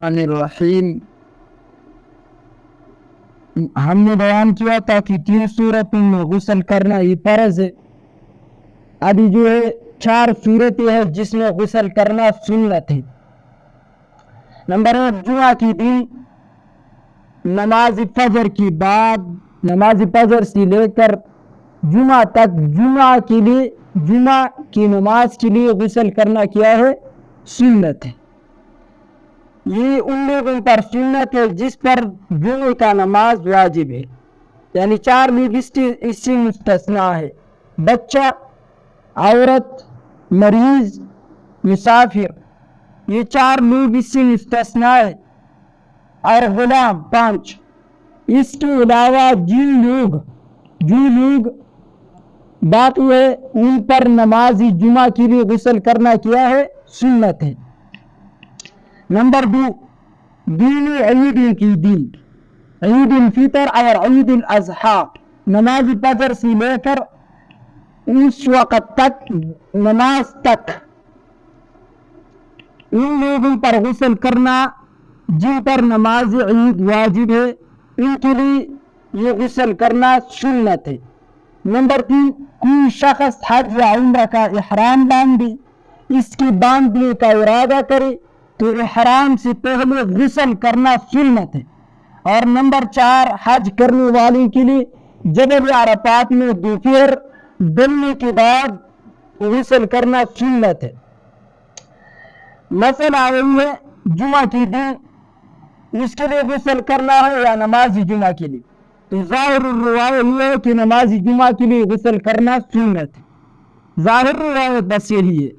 الرحیم ہم نے بیان کیا تھا کہ 3 صورتوں میں غسل کرنا یہ فرض ہے. ابھی جو ہے 4 صورتیں ہیں جس میں غسل کرنا سنت ہے. نمبر 1 جمعہ کی دن نماز فجر کی بعد، نماز فجر سے لے کر جمعہ تک جمعہ کی نماز کے لیے غسل کرنا کیا ہے؟ سنت ہے. یہ ان لوگوں پر سنت ہے جس پر جمعہ کا نماز واجب ہے، یعنی 4 لوگ اس سے مستثنا ہے: بچہ، عورت، مریض، مسافر. یہ 4 لوگ اس سے مستثنا ہے، اور غلام 5. اس کے علاوہ جو لوگ باقی ہے ان پر نماز جمعہ کے لیے غسل کرنا کیا ہے؟ سنت ہے. نمبر 2 دین عید کی دن، عید الفطر اور عید الاضحیٰ، نماز فجر سے لے کر اس وقت تک نماز تک ان لوگوں پر غسل کرنا جن پر نماز عید واجب ہے، ان کے لیے یہ غسل کرنا سنت ہے. نمبر 3 کوئی شخص حج یا عمرہ کا احرام باندھے، اس کے باندھنے کا ارادہ کرے تو احرام سے پہلے غسل کرنا سنت ہے. اور نمبر 4 حج کرنے والے کے لیے جبل عرفات میں دوپہر ڈلنے کے بعد غسل کرنا سنت ہے. مسئلہ ہے جمعہ کے دن اس کے لیے غسل کرنا ہے یا نماز جمعہ کے لیے؟ تو ظاہر روایت یہ ہے کہ نماز جمعہ کے لیے غسل کرنا سنت ہے. ظاہر روایت بس یہی ہے.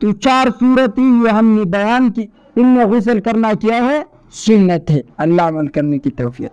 تو 4 صورتیں یہ ہم نے بیان کی، ان میں غسل کرنا کیا ہے؟ سنت ہے. اللہ عمل کرنے کی توفیق.